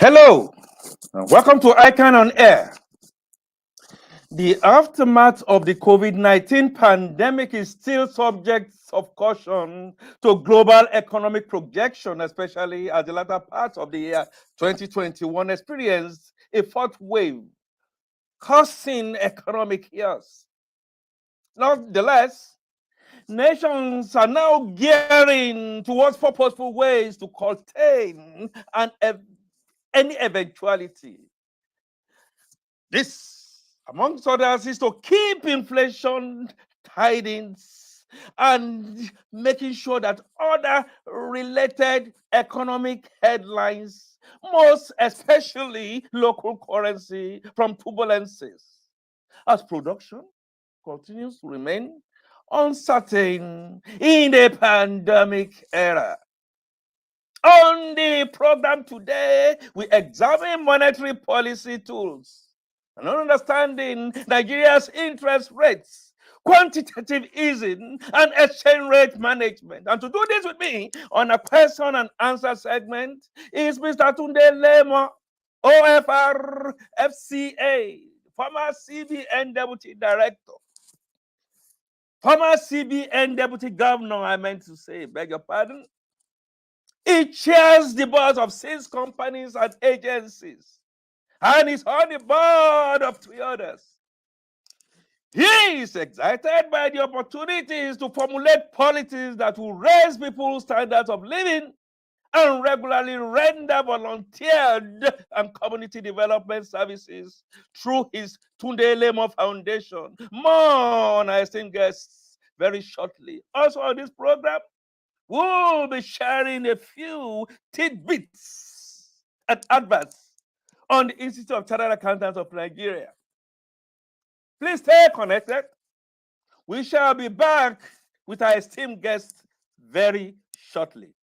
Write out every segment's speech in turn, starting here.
Hello, and welcome to ICAN on Air. The aftermath of the COVID-19 pandemic is still subject of caution to global economic projection, especially as the latter part of the year 2021 experienced a fourth wave, causing economic chaos. Nonetheless, nations are now gearing towards purposeful ways to contain any eventuality. This, amongst others, is to keep inflation tidings and making sure that other related economic headlines, most especially local currency, from turbulences, as production continues to remain uncertain in the pandemic era. On the program today, we examine monetary policy tools and understanding Nigeria's interest rates, quantitative easing, and exchange rate management. And to do this with me on a question and answer segment is Mr. Tunde Lemo, OFR FCA, former CBN Deputy Director, former CBN Deputy Governor, I meant to say, beg your pardon. He chairs the boards of 6 companies and agencies, and is on the board of 3 others. He is excited by the opportunities to formulate policies that will raise people's standards of living and regularly render volunteered and community development services through his Tunde Lemo Foundation. More on our esteemed guests very shortly. Also on this program, we'll be sharing a few tidbits and adverts on the Institute of Chartered Accountants of Nigeria. Please stay connected. We shall be back with our esteemed guests very shortly.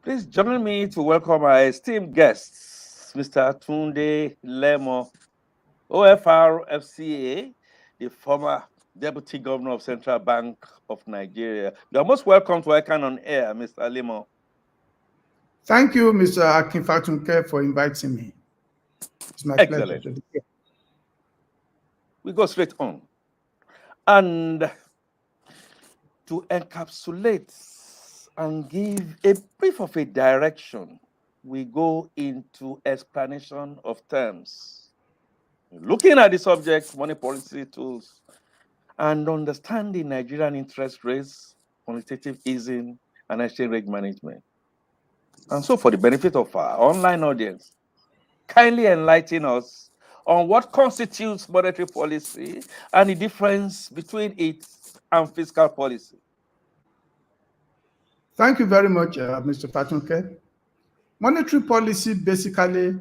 Please join me to welcome our esteemed guests, Mr. Tunde Lemo, OFR FCA, the former Deputy Governor of Central Bank of Nigeria. You are most welcome to ICAN on Air, Mr. Lemo. Thank you, Mr. Akinfatunke, for inviting me. It's my pleasure to be here. We go straight on. And to encapsulate and give a brief of a direction, we go into explanation of terms. Looking at the subject, money policy tools, and understanding Nigerian interest rates, quantitative easing, and exchange rate management. And so for the benefit of our online audience, kindly enlighten us on what constitutes monetary policy and the difference between it and fiscal policy. Thank you very much, Mr. Fatunke. Monetary policy basically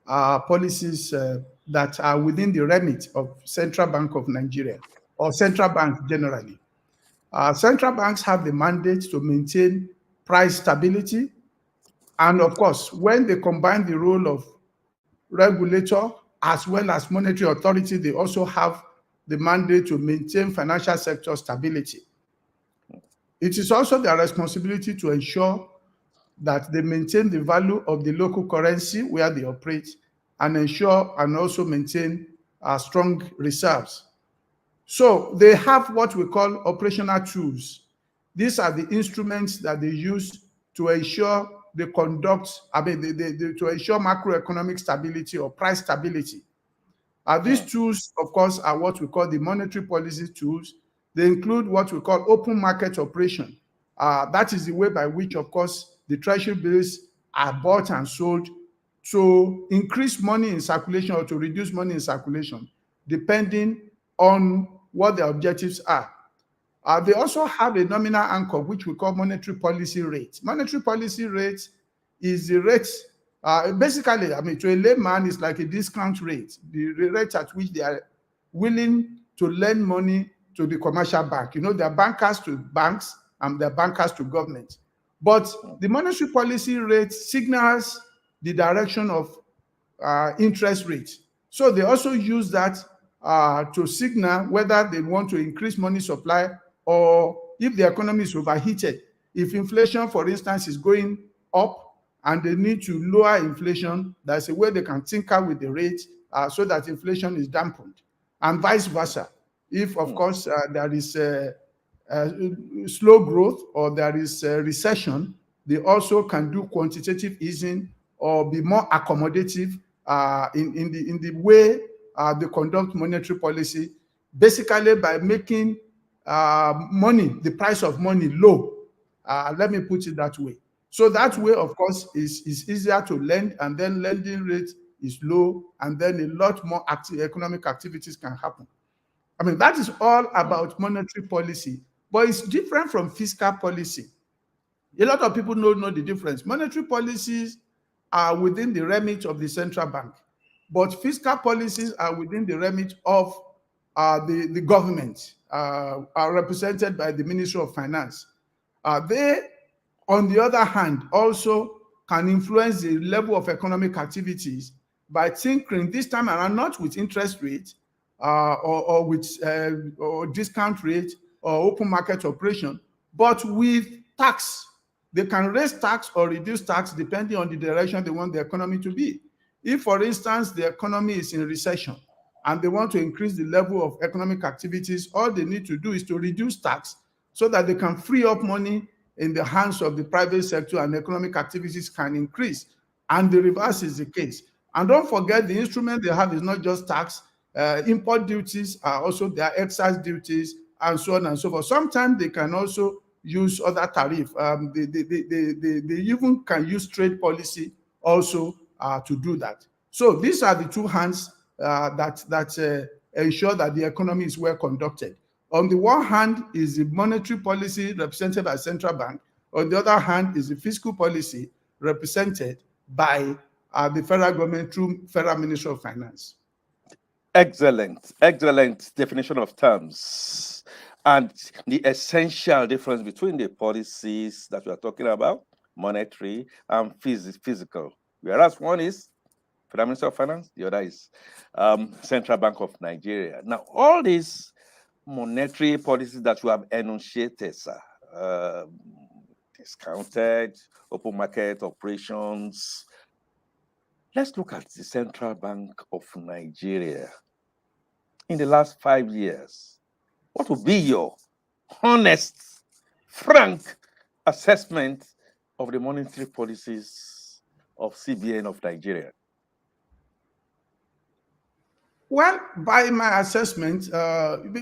are policies that are within the remit of Central Bank of Nigeria, or central banks generally. Central banks have the mandate to maintain price stability. And of course, when they combine the role of regulator as well as monetary authority, they also have the mandate to maintain financial sector stability. It is also their responsibility to ensure that they maintain the value of the local currency where they operate and ensure and also maintain strong reserves. So they have what we call operational tools. These are the instruments that they use to ensure they conduct, to ensure macroeconomic stability or price stability. These tools, of course, are what we call the monetary policy tools. They include what we call open market operation. That is the way by which, of course, the treasury bills are bought and sold to increase money in circulation or to reduce money in circulation, depending on what the objectives are. They also have a nominal anchor, which we call monetary policy rate. Monetary policy rate is the rate, basically, to a layman, it's like a discount rate, the rate at which they are willing to lend money to the commercial bank. You know, they're bankers to banks and they're bankers to government. But the monetary policy rate signals the direction of interest rate. So they also use that to signal whether they want to increase money supply or if the economy is overheated. If inflation, for instance, is going up and they need to lower inflation, there's a way they can tinker with the rate so that inflation is dampened, and vice versa. If, of course, there is slow growth or there is recession, they also can do quantitative easing or be more accommodative in the way they conduct monetary policy, basically by making money, the price of money, low. Let me put it that way. So that way, of course, is easier to lend, and then lending rate is low, and then a lot more economic activities can happen. That is all about monetary policy, but it's different from fiscal policy. A lot of people don't know the difference. Monetary policies are within the remit of the central bank, but fiscal policies are within the remit of the government, are represented by the Ministry of Finance. They, on the other hand, also can influence the level of economic activities by tinkering this time around, not with interest rate or with or discount rate or open market operation, but with tax. They can raise tax or reduce tax depending on the direction they want the economy to be. If, for instance, the economy is in recession and they want to increase the level of economic activities, all they need to do is to reduce tax so that they can free up money in the hands of the private sector and economic activities can increase. And the reverse is the case. And don't forget, the instrument they have is not just tax. Import duties are also their excise duties and so on and so forth. Sometimes they can also use other tariff. They even can use trade policy also to do that. So these are the two hands that ensure that the economy is well conducted. On the one hand is the monetary policy represented by central bank. On the other hand is the fiscal policy represented by the federal government through Federal Ministry of Finance. Excellent definition of terms and the essential difference between the policies that we are talking about, monetary and physical. Whereas one is Federal Ministry of Finance, the other is Central Bank of Nigeria. Now, all these monetary policies that you have enunciated, sir, discounted, open market operations. Let's look at the Central Bank of Nigeria. In the last 5 years, what would be your honest, frank assessment of the monetary policies of CBN of Nigeria? Well, by my assessment,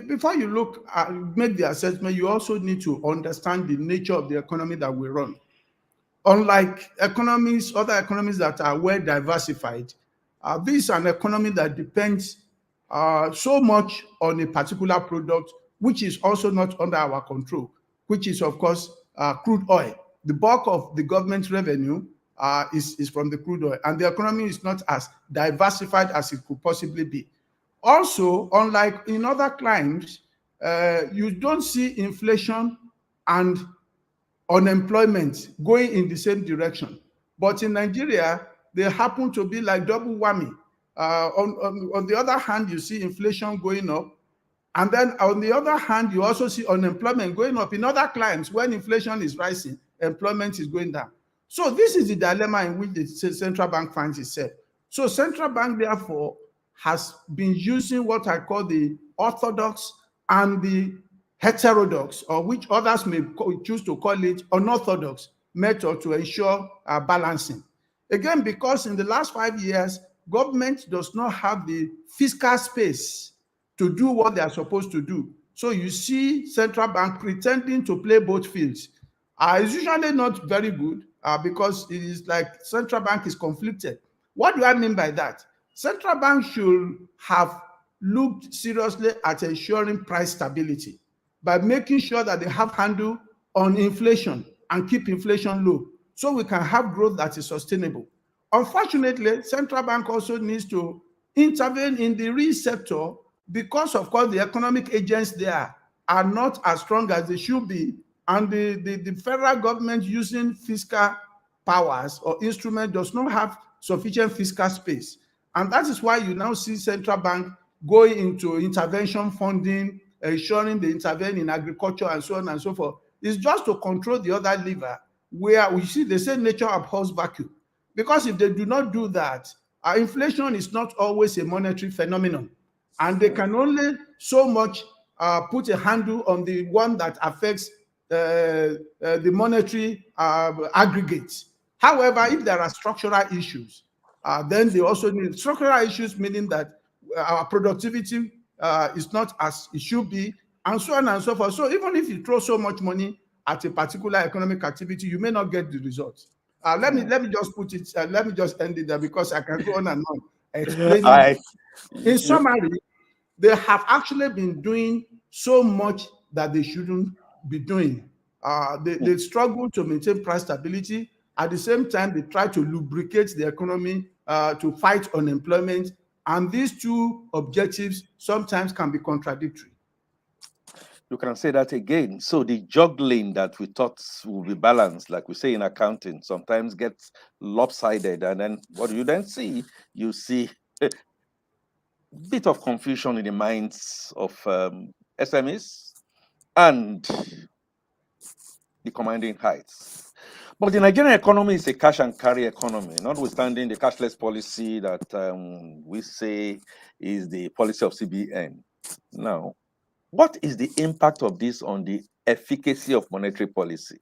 before you make the assessment, you also need to understand the nature of the economy that we run. Unlike other economies that are well diversified, this is an economy that depends so much on a particular product, which is also not under our control, which is, of course, crude oil. The bulk of the government revenue is from the crude oil, and the economy is not as diversified as it could possibly be. Also, unlike in other climes, you don't see inflation and unemployment going in the same direction. But in Nigeria, they happen to be like double whammy. On the other hand, you see inflation going up And then on the other hand, you also see unemployment going up in other climes. When inflation is rising, employment is going down. So this is the dilemma in which the central bank finds itself. So central bank, therefore, has been using what I call the orthodox and the heterodox, or which others may choose to call it unorthodox method to ensure balancing. Again, because in the last 5 years, government does not have the fiscal space to do what they are supposed to do. So you see central bank pretending to play both fields. It's usually not very good because it is like central bank is conflicted. What do I mean by that? Central bank should have looked seriously at ensuring price stability by making sure that they have handle on inflation and keep inflation low so we can have growth that is sustainable. Unfortunately, central bank also needs to intervene in the real sector because, of course, the economic agents there are not as strong as they should be, and the federal government using fiscal powers or instrument does not have sufficient fiscal space. And that is why you now see central bank going into intervention funding, ensuring they intervene in agriculture and so on and so forth. It's just to control the other lever where we see they say nature abhors vacuum. Because if they do not do that, inflation is not always a monetary phenomenon. And they can only so much put a handle on the one that affects the monetary aggregates. However, if there are structural issues, then they also need structural issues, meaning that our productivity is not as it should be, and so on and so forth. So even if you throw so much money at a particular economic activity, you may not get the results. Let me just put it. Let me just end it there because I can go on and on explaining. In summary, they have actually been doing so much that they shouldn't be doing. They struggle to maintain price stability. At the same time, they try to lubricate the economy to fight unemployment. And these two objectives sometimes can be contradictory. You can say that again. So the juggling that we thought will be balanced, like we say in accounting, sometimes gets lopsided. And then what do you then see? You see a bit of confusion in the minds of SMEs and the commanding heights. But the Nigerian economy is a cash and carry economy, notwithstanding the cashless policy that we say is the policy of CBN. Now, what is the impact of this on the efficacy of monetary policy?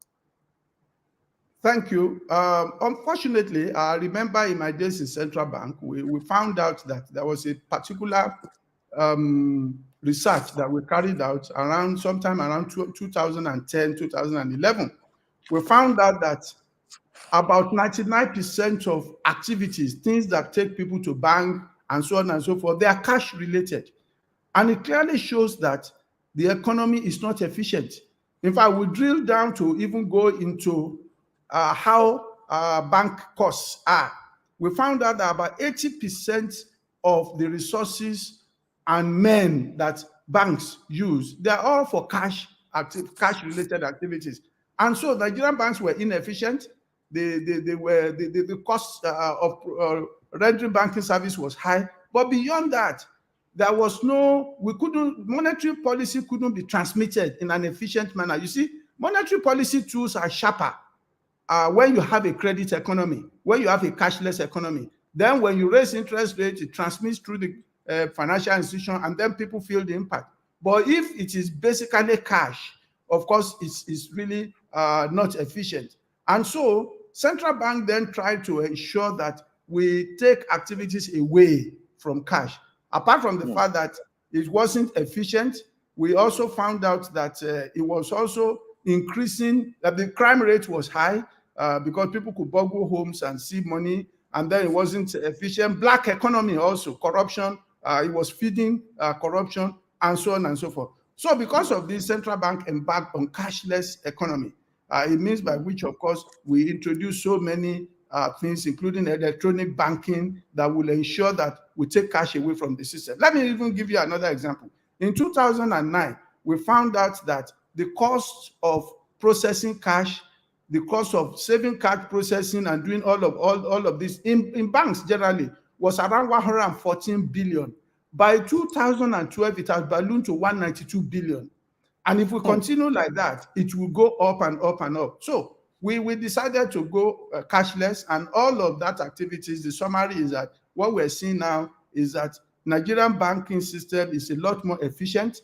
Thank you. Unfortunately, I remember in my days in Central Bank, we found out that there was a particular research that we carried out sometime around 2010, 2011. We found out that about 99% of activities, things that take people to bank and so on and so forth, they are cash related. And it clearly shows that the economy is not efficient. In fact, we drill down to even go into how bank costs are. We found out that about 80% of the resources and men that banks use, they're all for cash-related activities. And so Nigerian banks were inefficient. The cost of rendering banking service was high. But beyond that, there was monetary policy couldn't be transmitted in an efficient manner. You see, monetary policy tools are sharper when you have a credit economy, when you have a cashless economy. Then when you raise interest rates, it transmits through the financial institution, and then people feel the impact. But if it is basically cash, of course, it's really not efficient. And so central bank then tried to ensure that we take activities away from cash. Apart from the fact that it wasn't efficient, we also found out that it was also increasing, that the crime rate was high because people could burgle homes and see money, and then it wasn't efficient. Black economy also, corruption, it was feeding corruption, and so on and so forth. So because of this, central bank embarked on cashless economy. It means by which, of course, we introduce so many things, including electronic banking, that will ensure that we take cash away from the system. Let me even give you another example. In 2009, we found out that the cost of processing cash, the cost of saving cash processing and doing all of this in banks generally was around 114 billion. By 2012, it has ballooned to 192 billion. And if we continue like that, it will go up and up and up. So we decided to go cashless, and all of that activities, the summary is that what we're seeing now is that Nigerian banking system is a lot more efficient.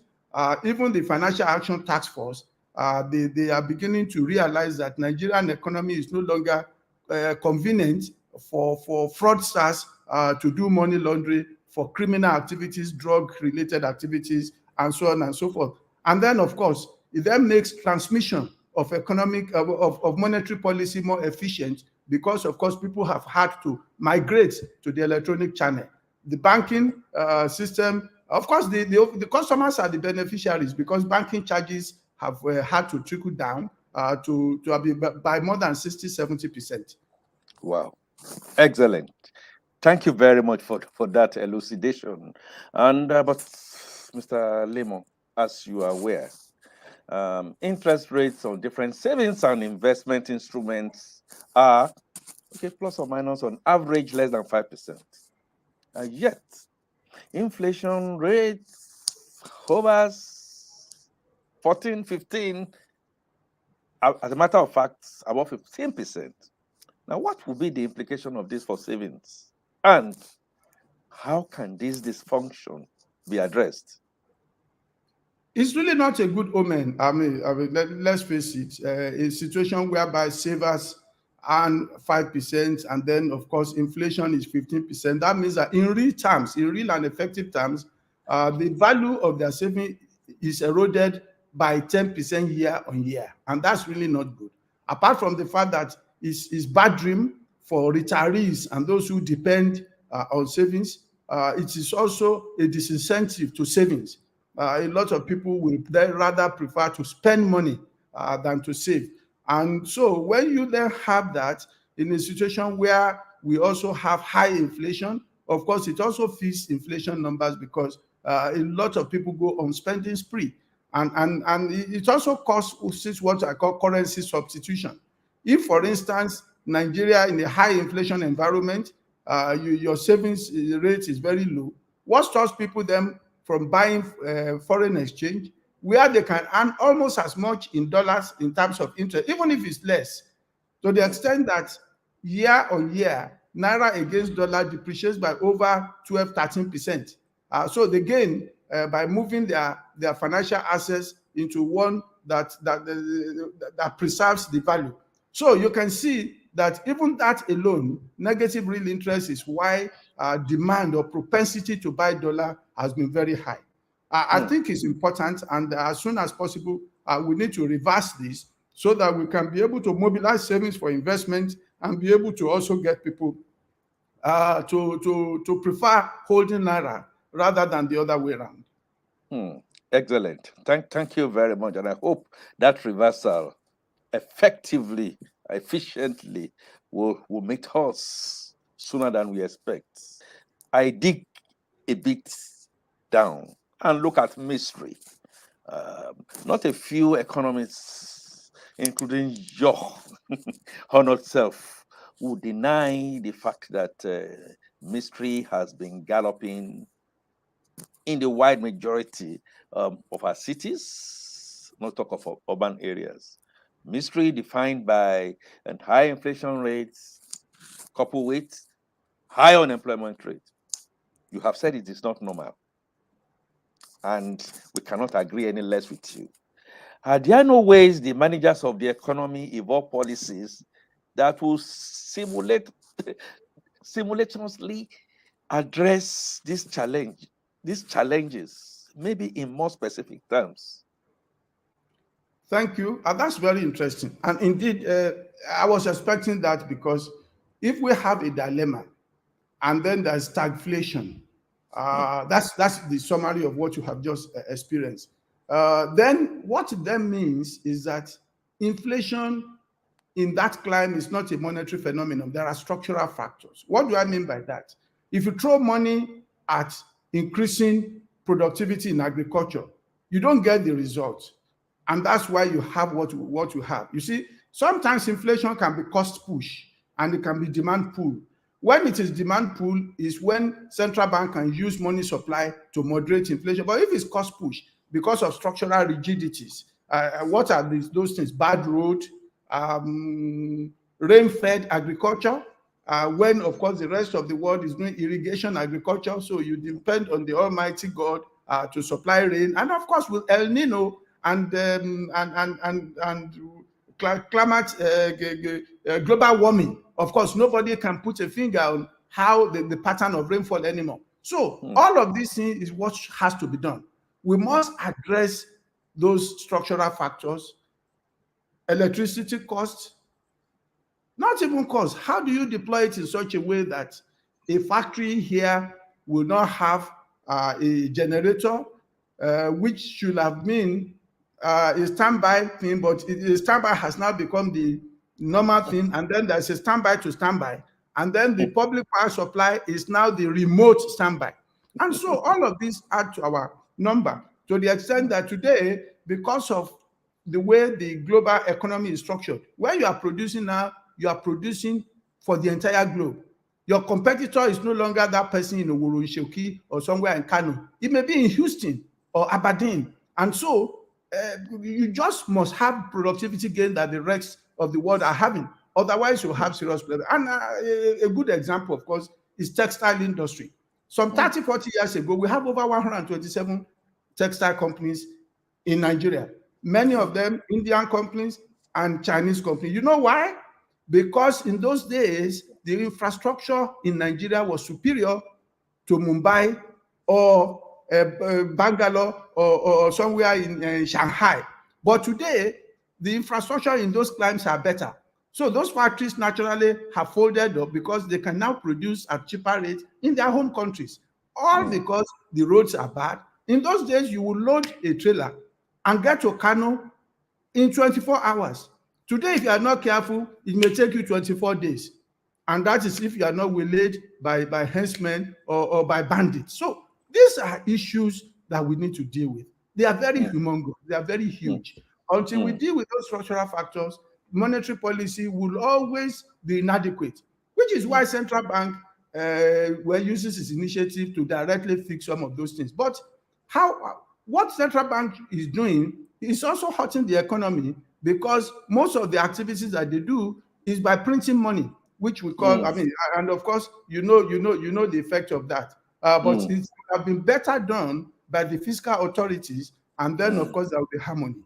Even the Financial Action Task Force, they are beginning to realize that Nigerian economy is no longer convenient for fraudsters to do money laundering, for criminal activities, drug-related activities, and so on and so forth. And then, of course, it then makes transmission of of monetary policy more efficient because, of course, people have had to migrate to the electronic channel. The banking system, of course, the customers are the beneficiaries because banking charges have had to trickle down by more than 60–70%. Wow, excellent. Thank you very much for that elucidation. And but Mr. Lemo, as you are aware, interest rates on different savings and investment instruments are plus or minus on average less than 5%. And yet, inflation rates hovers 14, 15, as a matter of fact, above 15%. Now, what will be the implication of this for savings? And how can this dysfunction be addressed? It's really not a good omen. I mean, let's face it. A situation whereby savers earn 5%, and then, of course, inflation is 15%. That means that in real terms, in real and effective terms, the value of their saving is eroded by 10% year on year, and that's really not good. Apart from the fact that it's bad dream for retirees and those who depend on savings, it is also a disincentive to savings. A lot of people will then rather prefer to spend money than to save. And so when you then have that in a situation where we also have high inflation, of course, it also feeds inflation numbers because a lot of people go on spending spree. And it also causes what I call currency substitution. If, for instance, Nigeria in a high inflation environment, your savings rate is very low, what stops people then from buying foreign exchange, where they can earn almost as much in dollars in terms of interest, even if it's less, to the extent that year on year, Naira against dollar depreciates by over 12–13%. So they gain by moving their financial assets into one that preserves the value. So you can see that even that alone, negative real interest, is why demand or propensity to buy dollar has been very high. I think it's important, and as soon as possible, we need to reverse this so that we can be able to mobilize savings for investment and be able to also get people to prefer holding Naira rather than the other way around. Excellent. Thank you very much. And I hope that reversal effectively, efficiently will meet us sooner than we expect. I dig a bit down and look at mystery. Not a few economists, including your honored self, who deny the fact that mystery has been galloping in the wide majority of our cities, not talk of urban areas. Mystery defined by high inflation rates coupled with high unemployment rate. You have said it is not normal, and we cannot agree any less with you. Are there no ways the managers of the economy evolve policies that will simultaneously address these challenges, maybe in more specific terms? Thank you. That's very interesting. And indeed, I was expecting that, because if we have a dilemma and then there's stagflation, that's the summary of what you have just experienced. Then what it then means is that inflation in that climate is not a monetary phenomenon. There are structural factors. What do I mean by that? If you throw money at increasing productivity in agriculture, you don't get the results. And that's why you have what you have. You see, sometimes inflation can be cost push and it can be demand pull. When it is demand pull is when central bank can use money supply to moderate inflation. But if it's cost push because of structural rigidities, what are those things? Bad road, rain-fed agriculture, when of course the rest of the world is doing irrigation agriculture, so you depend on the Almighty God to supply rain, and of course with El Nino and climate, global warming. Of course, nobody can put a finger on how the pattern of rainfall anymore. So all of these things is what has to be done. We must address those structural factors, electricity costs, not even cost. How do you deploy it in such a way that a factory here will not have a generator, which should have been a standby thing, but a standby has now become the normal thing, and then there's a standby to standby, and then the public power supply is now the remote standby. And so all of these add to our number, to the extent that today, because of the way the global economy is structured, where you are producing now, you are producing for the entire globe. Your competitor is no longer that person in Oworonshoki or somewhere in Kano. It may be in Houston or Aberdeen. And so you just must have productivity gain that the rest of the world are having. Otherwise, you have serious problems. And a good example, of course, is textile industry. Some 30, 40 years ago, we have over 127 textile companies in Nigeria. Many of them Indian companies and Chinese companies. You know why? Because in those days, the infrastructure in Nigeria was superior to Mumbai or Bangalore or somewhere in Shanghai. But today, the infrastructure in those climes are better. So those factories naturally have folded up because they can now produce at cheaper rates in their home countries, all because the roads are bad. In those days, you would load a trailer and get to Kano in 24 hours. Today, if you are not careful, it may take you 24 days. And that is if you are not waylaid by henchmen or by bandits. So these are issues that we need to deal with. They are very humongous. They are very huge. Until we deal with those structural factors, monetary policy will always be inadequate, which is why central bank uses its initiative to directly fix some of those things. But what central bank is doing is also hurting the economy, because most of the activities that they do is by printing money, which we call, and of course, you know the effect of that. But it have been better done by the fiscal authorities, and then of course there will be harmony.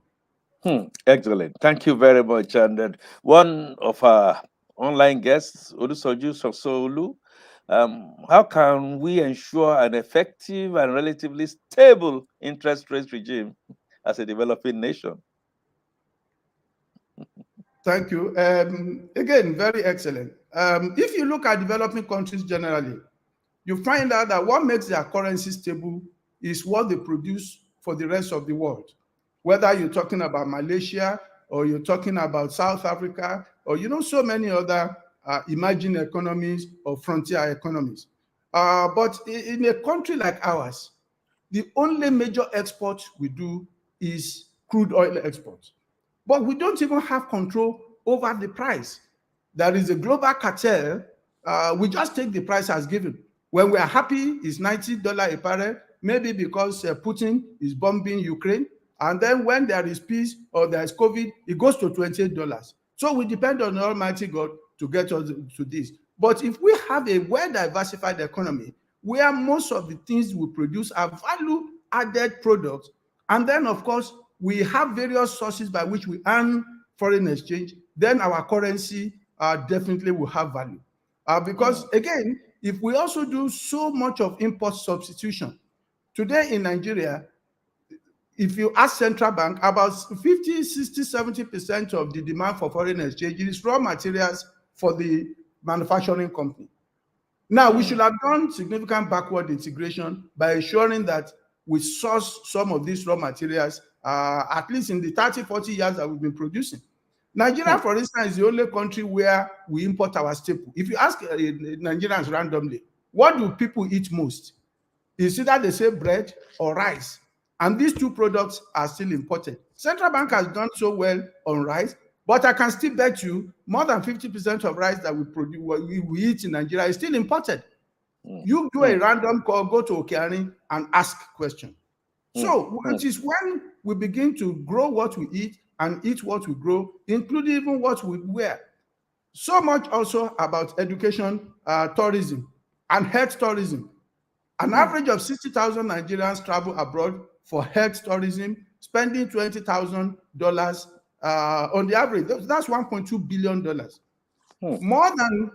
Excellent. Thank you very much. And one of our online guests, Olusoju Sosolu, how can we ensure an effective and relatively stable interest rate regime as a developing nation? Thank you. Again, very excellent. If you look at developing countries generally, you find out that what makes their currency stable is what they produce for the rest of the world. Whether you're talking about Malaysia or you're talking about South Africa or so many other emerging economies or frontier economies. But in a country like ours, the only major export we do is crude oil exports. But we don't even have control over the price. There is a global cartel. We just take the price as given. When we are happy, it's $90 a barrel, maybe because Putin is bombing Ukraine. And then when there is peace or there is COVID, it goes to $28. So we depend on the Almighty God to get us to this. But if we have a well-diversified economy, where most of the things we produce are value-added products, and then, of course, we have various sources by which we earn foreign exchange, then our currency definitely will have value. Because, again, if we also do so much of import substitution, today in Nigeria, if you ask central bank, about 50, 60, 70% of the demand for foreign exchange is raw materials for the manufacturing company. Now, we should have done significant backward integration by ensuring that we source some of these raw materials, at least in the 30, 40 years that we've been producing. Nigeria, for instance, is the only country where we import our staple. If you ask Nigerians randomly, what do people eat most? It's either they say bread or rice. And these two products are still imported. Central bank has done so well on rice. But I can still bet you more than 50% of rice that we produce, we eat in Nigeria is still imported. You do a random call, go to Okeani and ask question. So it is when we begin to grow what we eat and eat what we grow, including even what we wear. So much also about education, tourism, and health tourism. An average of 60,000 Nigerians travel abroad for health tourism, spending $20,000 on the average. That's $1.2 billion. More than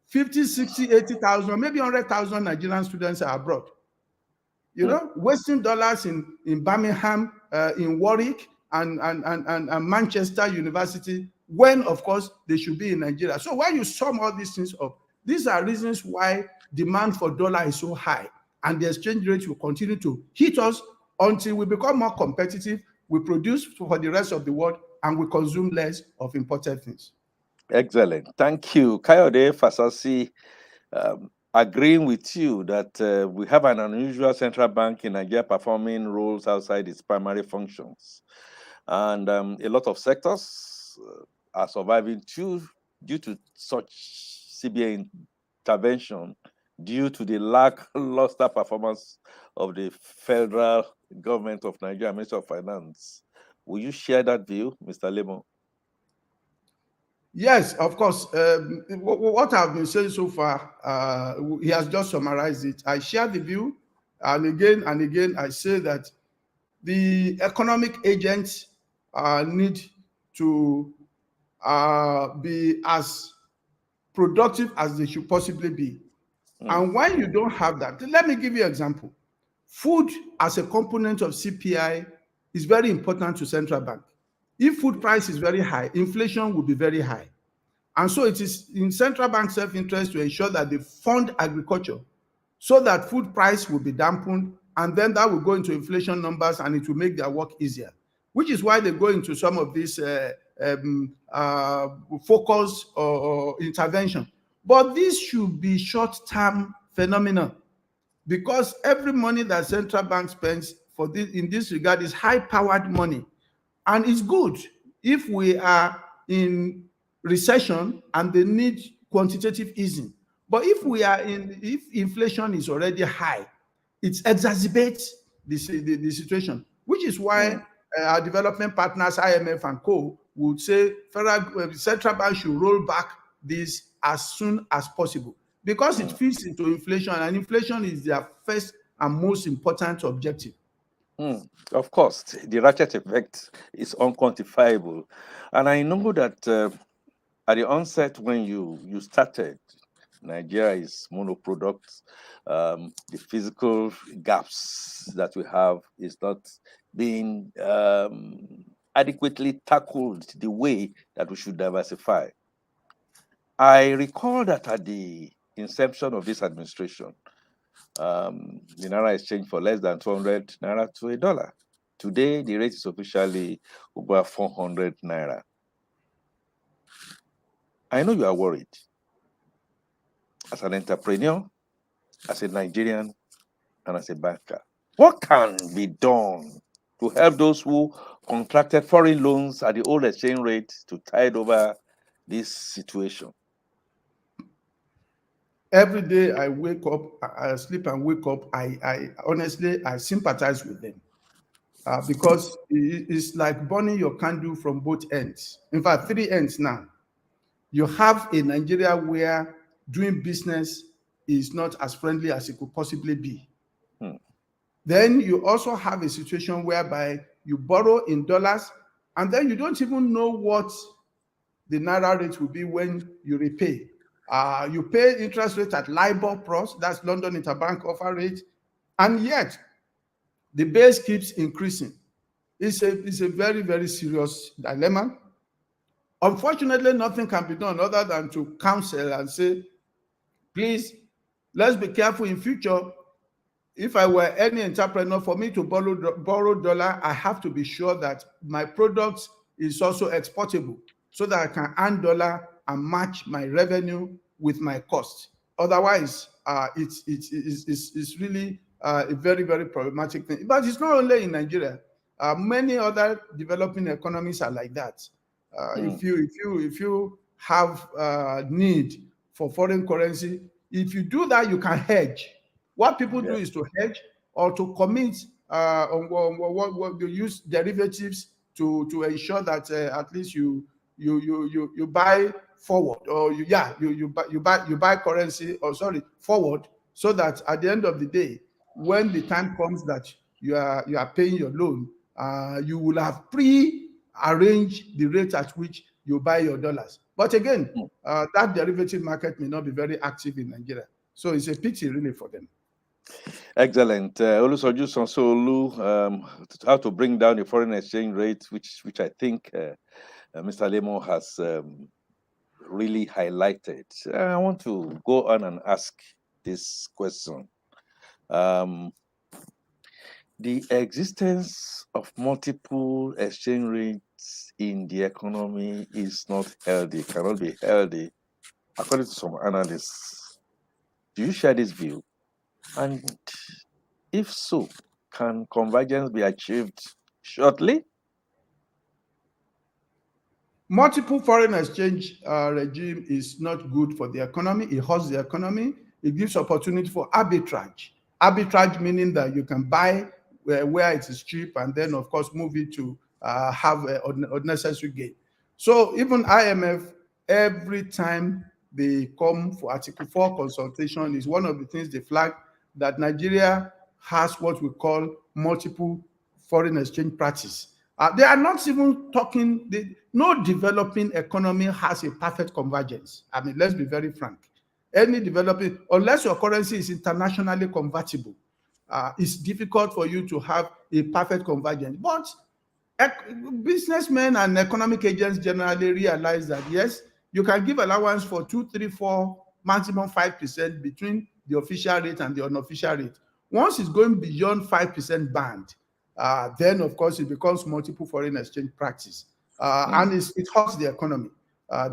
50, 60, 80,000, maybe 100,000 Nigerian students are abroad. You know, wasting dollars in Birmingham, in Warwick, and Manchester University, when, of course, they should be in Nigeria. So when you sum all these things up, these are reasons why demand for dollar is so high, and the exchange rate will continue to hit us until we become more competitive, we produce for the rest of the world, and we consume less of imported things. Excellent. Thank you. Kayode Fasasi, agreeing with you that we have an unusual central bank in Nigeria performing roles outside its primary functions. And a lot of sectors are surviving due to such CBN intervention, due to the lackluster performance of the federal government of Nigeria, Minister of Finance. Will you share that view, Mr. Lemo? Yes, of course. What I've been saying so far, he has just summarized it. I share the view, and again, I say that the economic agents need to be as productive as they should possibly be. And when you don't have that, let me give you an example. Food as a component of CPI is very important to central bank. If food price is very high, inflation will be very high. And so it is in central bank self-interest to ensure that they fund agriculture so that food price will be dampened, and then that will go into inflation numbers and it will make their work easier, which is why they go into some of this focus or intervention. But this should be short-term phenomenon, because every money that central bank spends for this, in this regard, is high-powered money. And it's good if we are in recession and they need quantitative easing. But if inflation is already high, it exacerbates the situation, which is why our development partners, IMF and co, would say central bank should roll back this as soon as possible, because it feeds into inflation, and inflation is their first and most important objective. Of course, the ratchet effect is unquantifiable. And I know that at the onset, when you started, Nigeria is monoproduct. The physical gaps that we have is not being adequately tackled the way that we should diversify. I recall that at the inception of this administration, the Naira exchanged for less than 200 Naira to $1. Today, the rate is officially over 400 Naira. I know you are worried. As an entrepreneur, as a Nigerian, and as a banker, what can be done to help those who contracted foreign loans at the old exchange rate to tide over this situation? Every day I wake up, I sleep and wake up, I honestly, I sympathize with them. Because it's like burning your candle from both ends. In fact, three ends now. You have a Nigeria where doing business is not as friendly as it could possibly be. Then you also have a situation whereby you borrow in dollars, and then you don't even know what the Naira rate will be when you repay. You pay interest rate at LIBOR plus, that's London Interbank Offer Rate, and yet the base keeps increasing. It's a very, very serious dilemma. Unfortunately, nothing can be done other than to counsel and say, please, let's be careful in future. If I were any entrepreneur, for me to borrow dollar, I have to be sure that my product is also exportable so that I can earn dollar and match my revenue with my cost. Otherwise, it's really a very, very problematic thing. But it's not only in Nigeria. Many other developing economies are like that. If you have need for foreign currency, if you do that, you can hedge. What people do is to hedge or to commit what you use derivatives to ensure that at least you buy forward, or you buy currency, or sorry, forward, so that at the end of the day, when the time comes that you are paying your loan, you will have pre-arranged the rate at which you buy your dollars. But again, that derivative market may not be very active in Nigeria, so it's a pity really for them. Excellent. Olusoju Sonsolu, how to bring down the foreign exchange rate, which I think Mr. Lemo has really highlighted. I want to go on and ask this question. The existence of multiple exchange rates in the economy is not healthy, cannot be healthy, according to some analysts. Do you share this view? And if so, can convergence be achieved shortly? Multiple foreign exchange regime is not good for the economy. It hurts the economy. It gives opportunity for arbitrage. Arbitrage meaning that you can buy where it is cheap, and then of course move it to have unnecessary gain. So even IMF, every time they come for Article 4 consultation, is one of the things they flag, that Nigeria has what we call multiple foreign exchange practice. They are not even talking, no developing economy has a perfect convergence. I mean, let's be very frank. Any developing, unless your currency is internationally convertible, it's difficult for you to have a perfect convergence. But businessmen and economic agents generally realize that, yes, you can give allowance for 2, 3, 4, maximum 5% between the official rate and the unofficial rate. Once it's going beyond 5% band, then of course it becomes multiple foreign exchange practice, and it hurts the economy,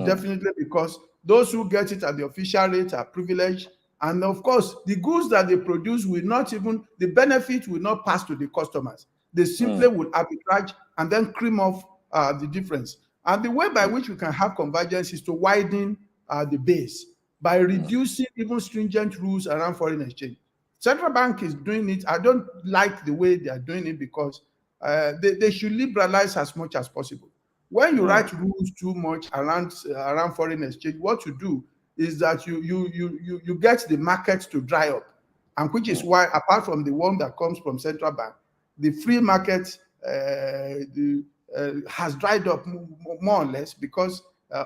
definitely, because those who get it at the official rate are privileged, and of course the goods that they produce will not even, the benefit will not pass to the customers. They simply will arbitrage and then cream off the difference. And the way by which we can have convergence is to widen the base by reducing even stringent rules around foreign exchange. Central Bank is doing it. I don't like the way they are doing it, because they should liberalize as much as possible. When you write rules too much around foreign exchange, what you do is that you get the market to dry up, and which is why, apart from the one that comes from Central Bank, the free market has dried up more or less because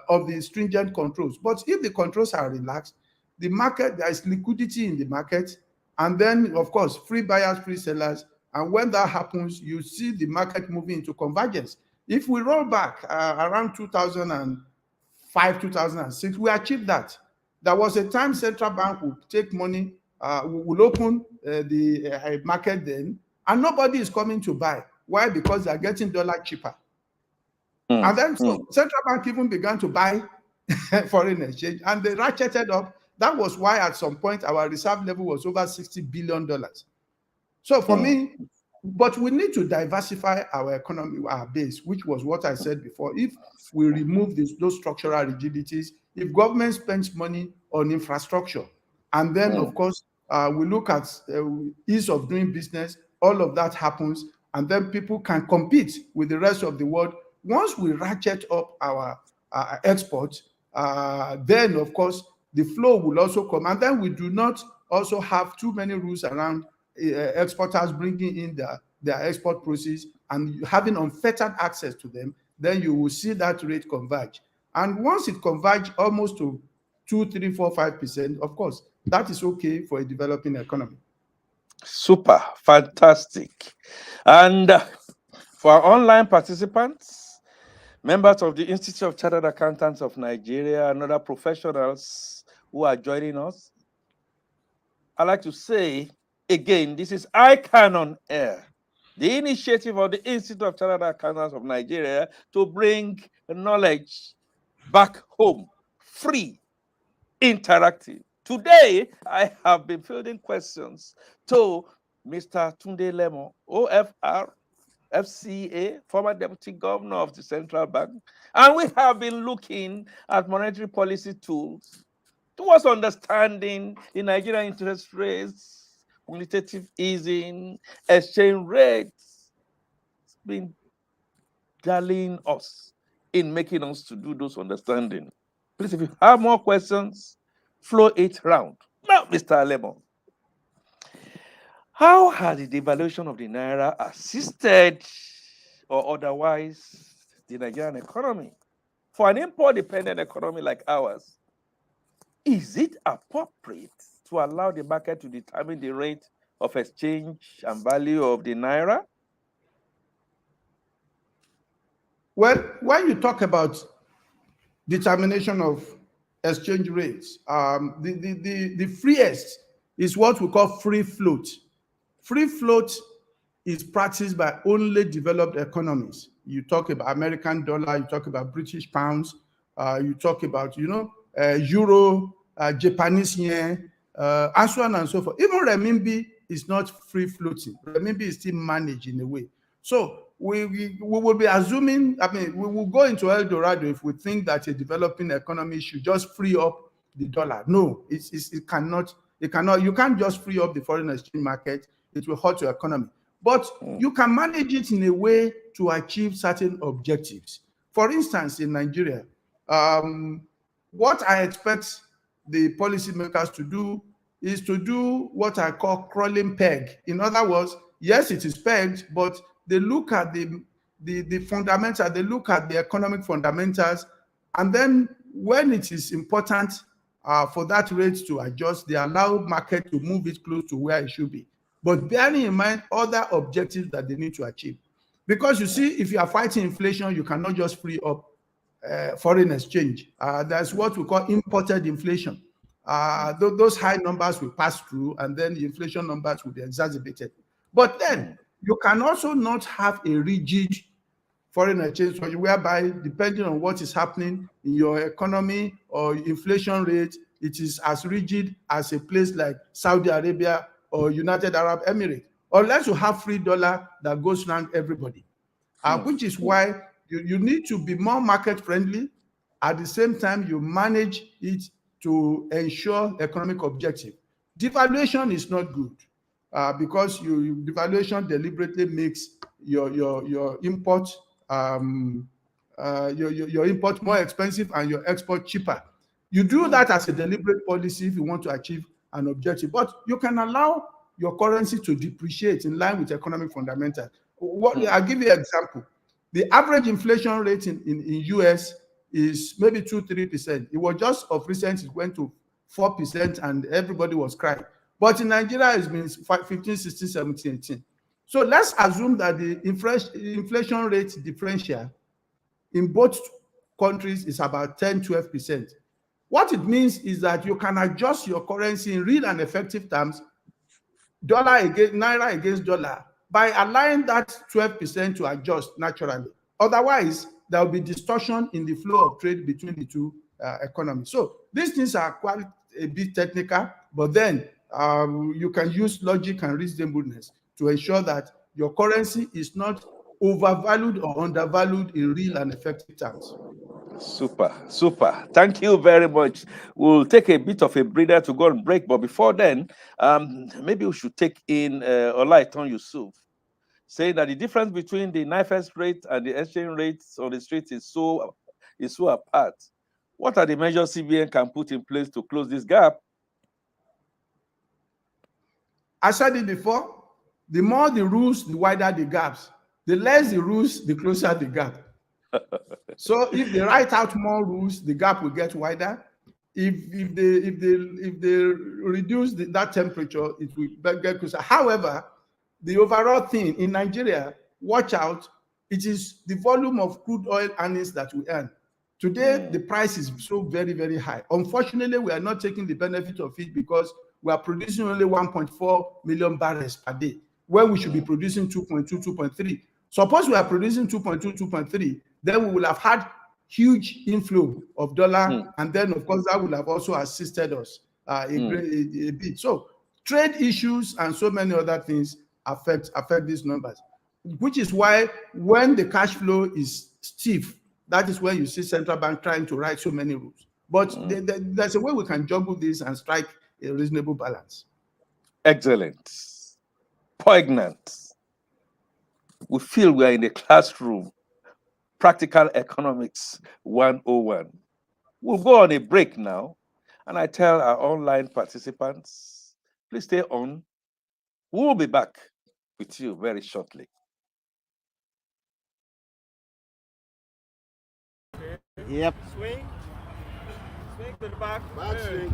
of the stringent controls. But if the controls are relaxed, the market, there is liquidity in the market, and then of course free buyers, free sellers, and when that happens, you see the market moving into convergence. If we roll back around 2005, 2006, we achieved that. There was a time Central Bank would take money, will open the market then, and nobody is coming to buy. Why? Because they are getting dollar cheaper. And then so Central Bank even began to buy foreign exchange, and they ratcheted up. That was why at some point our reserve level was over $60 billion. So for me, but we need to diversify our economy, our base, which was what I said before. If we remove those structural rigidities, if government spends money on infrastructure, and then of course we look at ease of doing business, all of that happens, and then people can compete with the rest of the world. Once we ratchet up our exports, then of course the flow will also come, and then we do not also have too many rules around exporters bringing in their export proceeds and having unfettered access to them. Then you will see that rate converge, and once it converges almost to 2, 3, 4, 5%, of course that is okay for a developing economy. Super, fantastic. And for our online participants, members of the Institute of Chartered Accountants of Nigeria, and other professionals who are joining us, I'd like to say again, this is ICAN on Air, the initiative of the Institute of Chartered Accountants of Nigeria to bring knowledge back home, free, interactive. Today, I have been fielding questions to Mr. Tunde Lemo, OFR, FCA, former Deputy Governor of the Central Bank, and we have been looking at monetary policy tools towards understanding the Nigerian interest rates, quantitative easing, exchange rates. It's been dallying us in making us to do those understanding. Please, if you have more questions, flow it round. Now, Mr. Lemon, how has the devaluation of the Naira assisted or otherwise the Nigerian economy? For an import-dependent economy like ours, is it appropriate to allow the market to determine the rate of exchange and value of the Naira? Well, when you talk about determination of exchange rates, the freest is what we call free float. Free float is practiced by only developed economies. You talk about American dollar, you talk about British pounds, you talk about, euro, Japanese yen, and so on and so forth. Even renminbi is not free floating. Renminbi is still managed in a way. So we will be assuming, we will go into El Dorado if we think that a developing economy should just free up the dollar. No, it cannot. You can't just free up the foreign exchange market. It will hurt your economy. But you can manage it in a way to achieve certain objectives. For instance, in Nigeria, what I expect the policymakers to do is to do what I call crawling peg. In other words, yes, it is pegged, but they look at the fundamentals, they look at the economic fundamentals, and then when it is important for that rate to adjust, they allow market to move it close to where it should be. But bearing in mind other objectives that they need to achieve. Because you see, if you are fighting inflation, you cannot just free up foreign exchange. That's what we call imported inflation. Those high numbers will pass through, and then the inflation numbers will be exacerbated. But then you can also not have a rigid foreign exchange whereby, depending on what is happening in your economy or inflation rate, it is as rigid as a place like Saudi Arabia or United Arab Emirates, unless you have free dollar that goes around everybody, which is why you need to be more market friendly. At the same time, you manage it to ensure economic objective. Devaluation is not good because devaluation deliberately makes your import your import more expensive and your export cheaper. You do that as a deliberate policy if you want to achieve an objective, but you can allow your currency to depreciate in line with economic fundamentals. I'll give you an example. The average inflation rate in US is maybe 2-3%. It was just of recent, it went to 4% and everybody was crying. But in Nigeria, it's been 15, 16, 17, 18. So let's assume that the inflation rate differential in both countries is about 10-12%. What it means is that you can adjust your currency in real and effective terms, Naira against dollar, by allowing that 12% to adjust naturally. Otherwise, there will be distortion in the flow of trade between the two economies. So these things are quite a bit technical, but then you can use logic and reasonableness to ensure that your currency is not overvalued or undervalued in real and effective terms. Super. Thank you very much. We'll take a bit of a breather to go on break, but before then, maybe we should take in Olaitan Yusuf, saying that the difference between the NIFES rate and the exchange rates on the street is so apart. What are the measures CBN can put in place to close this gap? I said it before, the more the rules, the wider the gaps. The less the rules, the closer the gap. So if they write out more rules, the gap will get wider. If they reduce that temperature, it will get closer. However, the overall thing in Nigeria, watch out, it is the volume of crude oil earnings that we earn. Today, the price is so very, very high. Unfortunately, we are not taking the benefit of it because we are producing only 1.4 million barrels per day, when we should be producing 2.2, 2.3. Suppose we are producing 2.2, 2.3, then we will have had huge inflow of dollar, and then, of course, that will have also assisted us a bit. So trade issues and so many other things affect these numbers. which is why when the cash flow is stiff, that is when you see central bank trying to write so many rules. But there's a way we can juggle this and strike a reasonable balance. Excellent. Poignant. We feel we are in a classroom. Practical Economics 101. We'll go on a break now, and I tell our online participants, please stay on. We'll be back with you very shortly. Yep. Swing. Swing to the back. Back swing.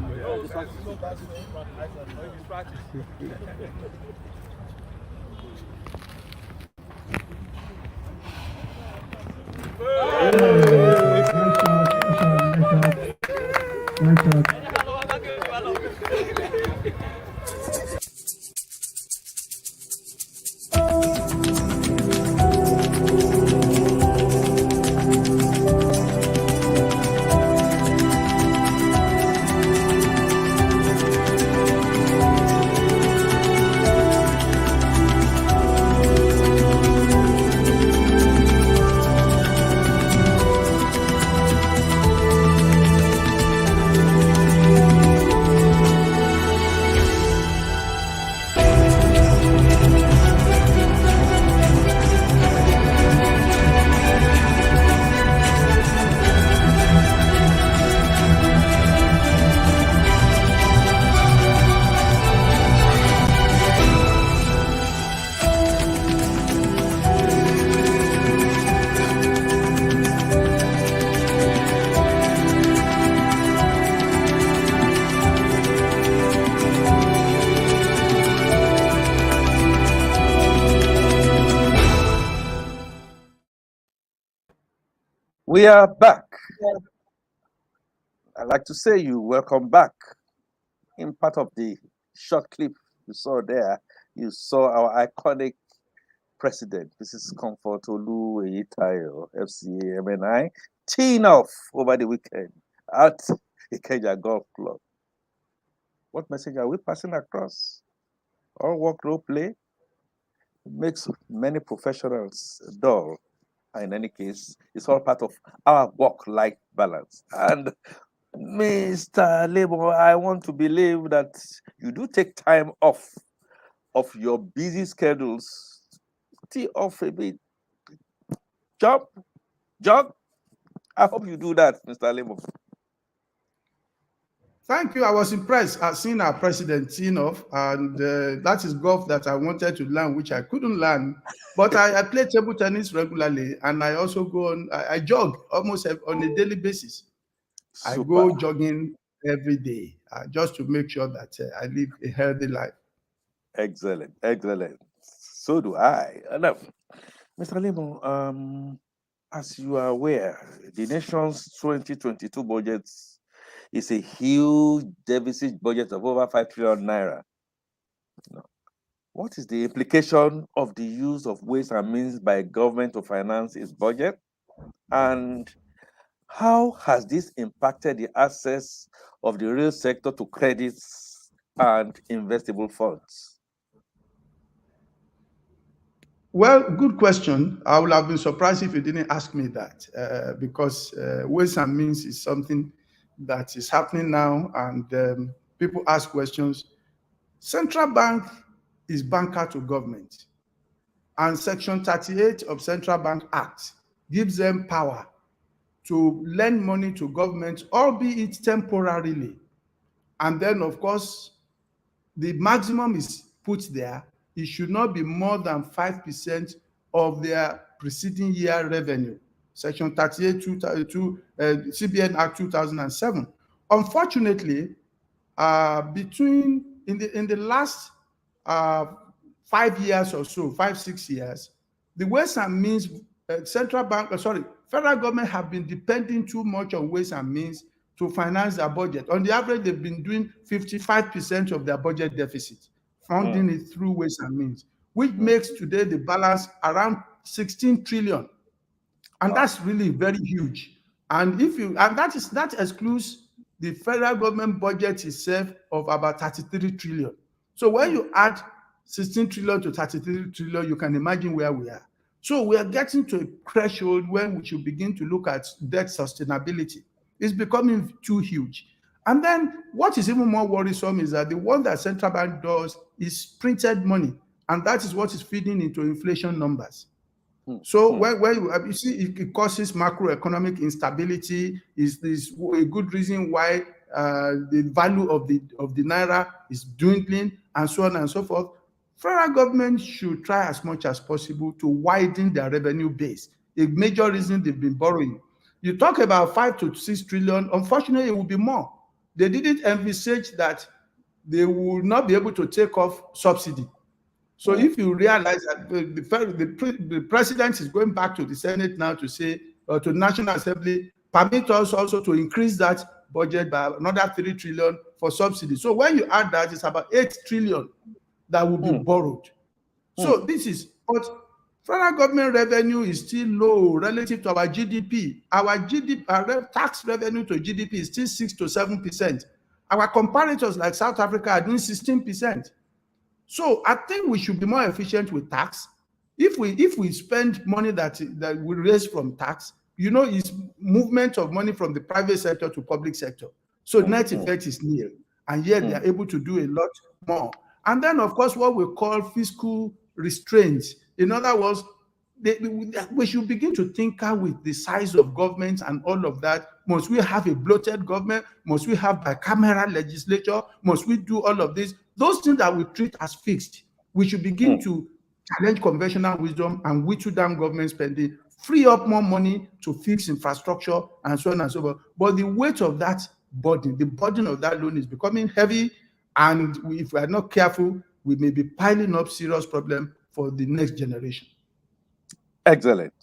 We are back. I'd like to say you welcome back. In part of the short clip you saw there, you saw our iconic president, Mrs. Comfortolu Eyitayo, FCA, MNI, teeing off over the weekend at Ikeja Golf Club. What message are we passing across? All work, role play makes many professionals dull. In any case, it's all part of our work-life balance. And Mr. Lemo, I want to believe that you do take time off of your busy schedules, tee off a bit, jog. I hope you do that, Mr. Lemo. Thank you. I was impressed at seeing our president teeing off, and that is golf that I wanted to learn, which I couldn't learn. But I play table tennis regularly, and I also go on. I jog almost on a daily basis. Super. I go jogging every day just to make sure that I live a healthy life. Excellent, excellent. So do I. Now, Mr. Lemo, as you are aware, the nation's 2022 budget is a huge deficit budget of over 5 trillion naira. What is the implication of the use of ways and means by government to finance its budget? And how has this impacted the access of the real sector to credits and investable funds? Well, good question. I would have been surprised if you didn't ask me that, because ways and means is something that is happening now, and people ask questions. Central bank is banker to government, and Section 38 of Central Bank Act gives them power to lend money to government, albeit temporarily. And then, of course, the maximum is put there. It should not be more than 5% of their preceding year revenue. Section 38, CBN Act 2007. Unfortunately, in the last 5 years or so, 5-6 years, the ways and means federal government have been depending too much on ways and means to finance their budget. On the average, they've been doing 55% of their budget deficit, funding it through ways and means, which makes today the balance around 16 trillion. And that's really very huge. And that excludes the federal government budget itself of about 33 trillion. So when you add 16 trillion to 33 trillion, you can imagine where we are. So we are getting to a threshold when we should begin to look at debt sustainability. It's becoming too huge. And then what is even more worrisome is that the one that central bank does is printed money, and that is what is feeding into inflation numbers. So when you see it causes macroeconomic instability, is a good reason why the value of the naira is dwindling, and so on and so forth. Federal government should try as much as possible to widen their revenue base. A major reason they've been borrowing. You talk about 5 to 6 trillion. Unfortunately, it will be more. They didn't envisage that they will not be able to take off subsidy. So if you realize that the president is going back to the Senate now to say, to the National Assembly, permit us also to increase that budget by another 3 trillion for subsidy. So when you add that, it's about 8 trillion that will be borrowed. So this is, but federal government revenue is still low relative to our GDP. Our GDP, our tax revenue to GDP is still 6 to 7%. Our comparators like South Africa are doing 16%. So I think we should be more efficient with tax. If we spend money that we raise from tax, it's movement of money from the private sector to public sector. So net effect is nil, and yet they are able to do a lot more. And then, of course, what we call fiscal restraints. In other words, we should begin to tinker with the size of government and all of that. Must we have a bloated government? Must we have bicameral legislature? Must we do all of this? Those things that we treat as fixed, we should begin to challenge conventional wisdom and whittle down government spending, free up more money to fix infrastructure and so on and so forth. But the weight of that burden, the burden of that loan is becoming heavy, and if we are not careful, we may be piling up serious problems for the next generation. Excellent.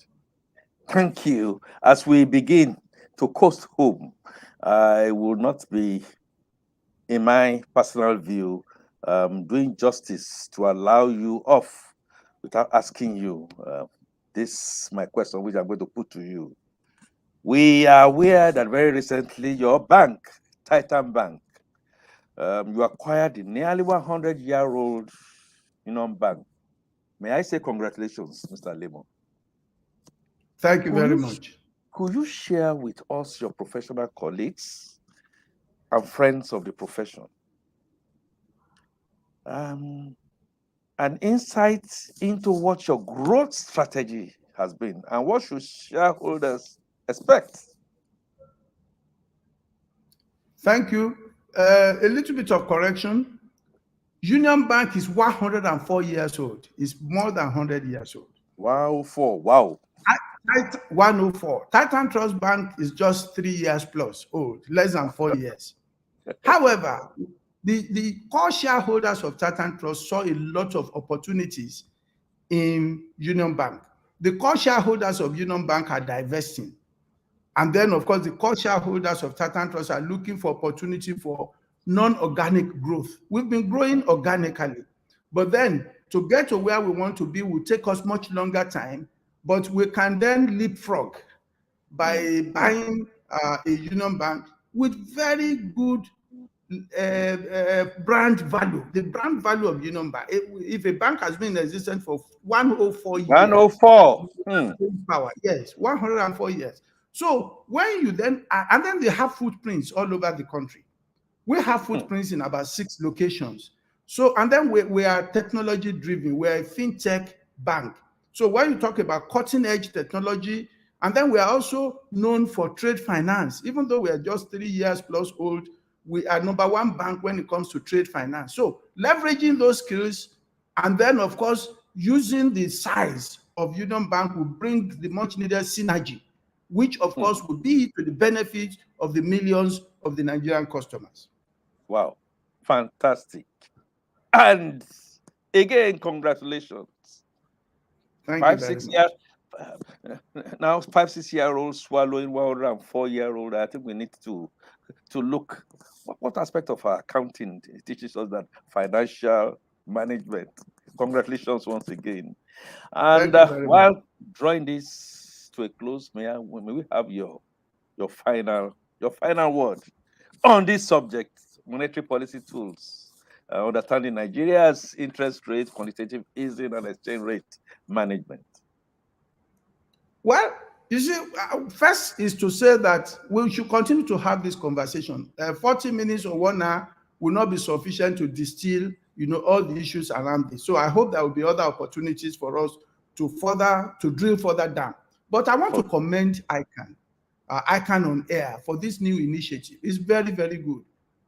Thank you. As we begin to coast home, I will not be, in my personal view, doing justice to allow you off without asking you this my question, which I'm going to put to you. We are aware that very recently your bank, Titan Bank, you acquired the nearly 100-year-old Union Bank. May I say congratulations, Mr. Lemo? Thank you very much. Could you share with us your professional colleagues and friends of the profession an insight into what your growth strategy has been and what should shareholders expect? Thank you. A little bit of correction. Union Bank is 104 years old. It's more than 100 years old. 104. Wow. 104. Titan Trust Bank is just 3 years plus old, less than 4 years. However, the core shareholders of Titan Trust saw a lot of opportunities in Union Bank. The core shareholders of Union Bank are divesting. And then, of course, the core shareholders of Titan Trust are looking for opportunity for non-organic growth. We've been growing organically, but then to get to where we want to be will take us much longer time, but we can then leapfrog by buying a Union Bank with very good brand value. The brand value of Union Bank, if a bank has been in existence for 104 years. 104. Power, yes, 104 years. So when you then, and then they have footprints all over the country. We have footprints in about 6 locations. So, and then we are technology driven. We're a fintech bank. So when you talk about cutting edge technology, and then we are also known for trade finance. Even though we are just 3 years plus old, we are #1 bank when it comes to trade finance. So leveraging those skills, and then of course, using the size of Union Bank will bring the much needed synergy, which of course will be to the benefit of the millions of the Nigerian customers. Wow, fantastic. And again, congratulations. Thank you very much. Now 5-6-year-old swallowing 104-year-old. I think we need to look what aspect of our accounting teaches us that financial management. Congratulations once again. And while drawing this to a close, may we have your final word on this subject, monetary policy tools understanding Nigeria's interest rate, quantitative easing, and exchange rate management? Well, you see, first is to say that we should continue to have this conversation. 40 minutes or 1 hour will not be sufficient to distill, all the issues around this. So I hope there will be other opportunities for us to drill further down. But I want to commend ICAN on Air for this new initiative. It's very, very good.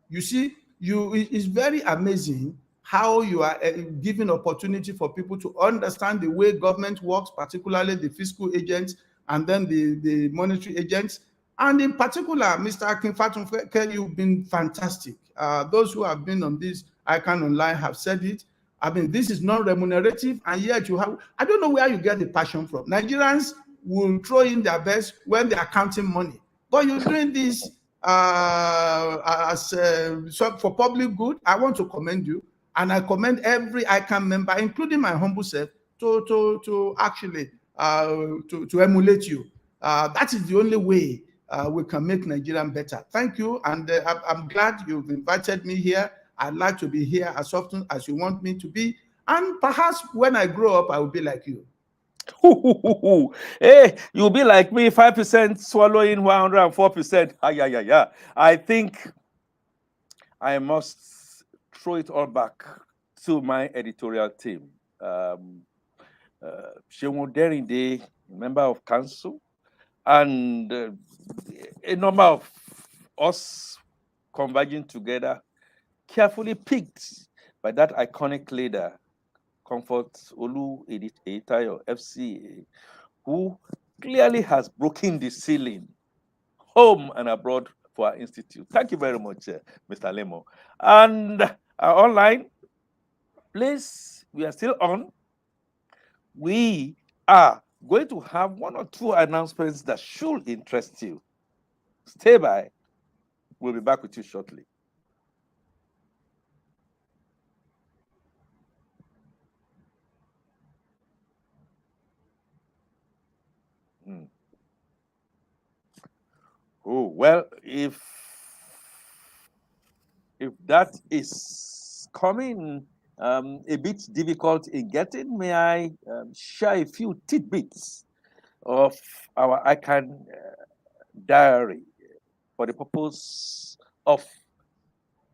You see, it's very amazing how you are giving opportunity for people to understand the way government works, particularly the fiscal agents and then the monetary agents. And in particular, Mr. Akinfatunke, you've been fantastic. Those who have been on this ICAN Online have said it. I mean, this is non-remunerative, and yet I don't know where you get the passion from. Nigerians will throw in their best when they are counting money, but you're doing this for public good. I want to commend you, and I commend every ICAN member, including my humble self, to actually to emulate you. That is the only way we can make Nigeria better. Thank you, and I'm glad you've invited me here. I'd like to be here as often as you want me to be, and perhaps when I grow up, I will be like you. Hey, you'll be like me, 5% swallowing 104%. Yeah. I think I must throw it all back to my editorial team. Shemun Derinde, member of council, and a number of us converging together, carefully picked by that iconic leader, Comfort Olu Editayo FCA, who clearly has broken the ceiling home and abroad for our institute. Thank you very much, Mr. Lemo. And online, please, we are still on. We are going to have 1 or 2 announcements that should interest you. Stay by. We'll be back with you shortly. Oh, well, if that is coming a bit difficult in getting, may I share a few tidbits of our ICAN diary for the purpose of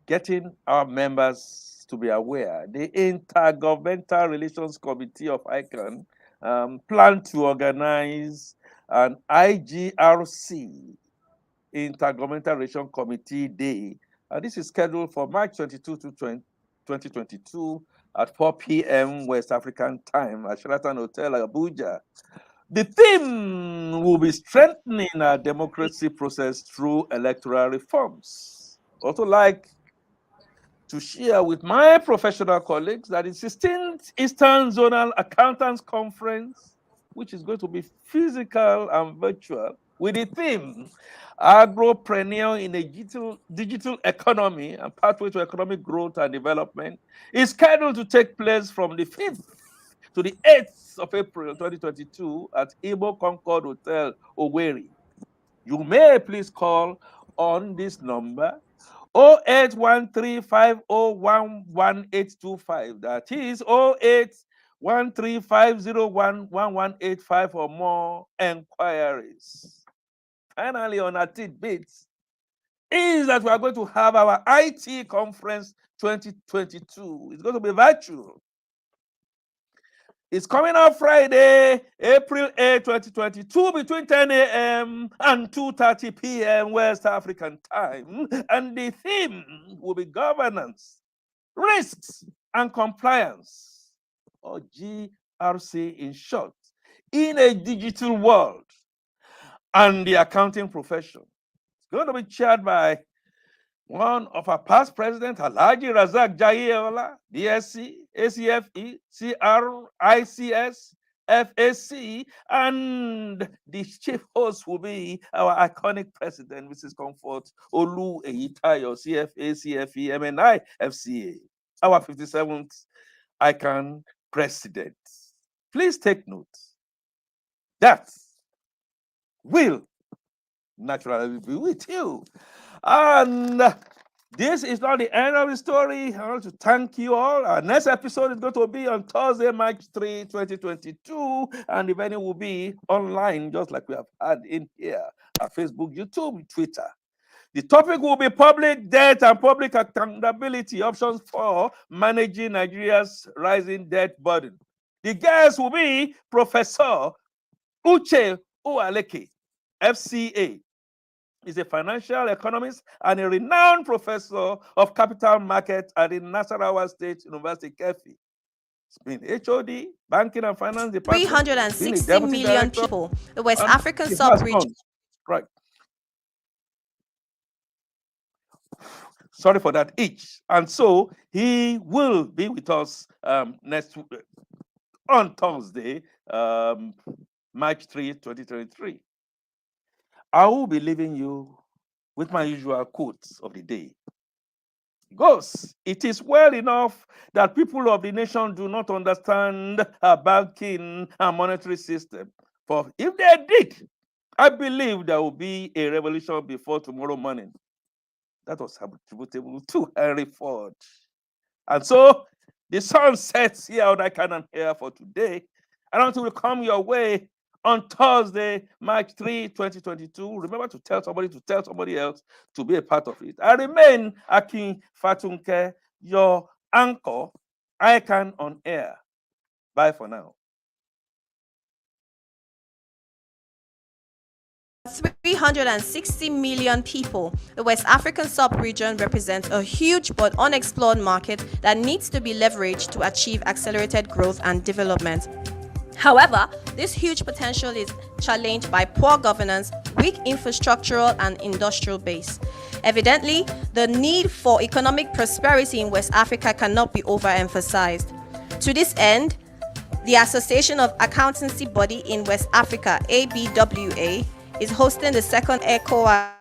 getting our members to be aware. The Intergovernmental Relations Committee of ICAN plan to organize an IGRC, Intergovernmental Relations Committee Day. This is scheduled for March 22 to 2022 at 4 p.m. West African time at Sheraton Hotel, Abuja. The theme will be strengthening our democracy process through electoral reforms. Also like to share with my professional colleagues that the 16th Eastern Zonal Accountants Conference, which is going to be physical and virtual, with the theme Agropreneur in a digital economy and pathway to economic growth and development, is scheduled to take place from the 5th to the 8th of April 2022 at Igbo Concord Hotel, Owerri. You may please call on this number 081350111825. That is 081350111885 for more enquiries. Finally, on our tidbits is that we are going to have our IT conference 2022. It's going to be virtual. It's coming up Friday, April 8, 2022, between 10 a.m. and 2:30 p.m. West African time. And the theme will be governance, risks, and compliance, or GRC in short, in a digital world, and the accounting profession. It's going to be chaired by one of our past presidents, Alhaji Razak Jayeola, DSC, ACFE, CRICS, FAC, and the chief host will be our iconic president, Mrs. Comfort Olu Editayo, CFA, CFE, MNI, FCA, our 57th ICAN president. Please take note. That will naturally be with you. And This is not the end of the story. I want to thank you all. Our next episode is going to be on Thursday, March 3, 2022, and the venue will be online, just like we have had in here, our Facebook, YouTube, Twitter. The topic will be public debt and public accountability, options for managing Nigeria's rising debt burden. The guest will be Professor Uche Ualeke, FCA. He's a financial economist and a renowned professor of capital market at the Nasarawa State University, Kefi. It's been HOD, Banking and Finance Department. 360 million people. The West African sub-region. Right. Sorry for that each. And so he will be with us next on Thursday, March 3, 2023. I will be leaving you with my usual quotes of the day. It goes, it is well enough that people of the nation do not understand our banking and monetary system. For if they did, I believe there will be a revolution before tomorrow morning. That was attributable to Henry Ford. And so the sun sets here on ICAN on Air for today. And until we come your way on Thursday, March 3, 2022, remember to tell somebody else to be a part of it. I remain Akin Fatunke, your anchor, ICAN on Air. Bye for now. 360 million people. The West African sub-region represents a huge but unexplored market that needs to be leveraged to achieve accelerated growth and development. However, this huge potential is challenged by poor governance, weak infrastructural and industrial base. Evidently, the need for economic prosperity in West Africa cannot be overemphasized. To this end, the Association of Accountancy Body in West Africa, ABWA, is hosting the second ECOWAS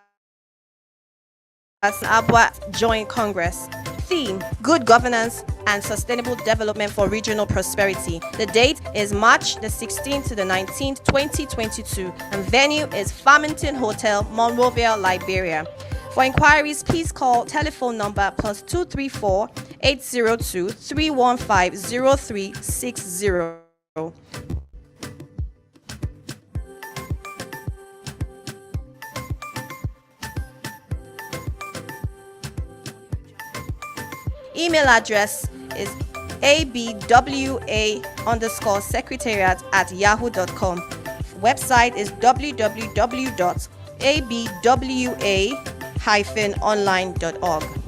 Abwa Joint Congress. Theme: Good Governance and Sustainable Development for Regional Prosperity. The date is March the 16th to the 19th, 2022, and venue is Farmington Hotel, Monrovia, Liberia. For inquiries, please call telephone number +234 802 315 0360. Email address is abwa_secretariat@yahoo.com. Website is www.abwa-online.org.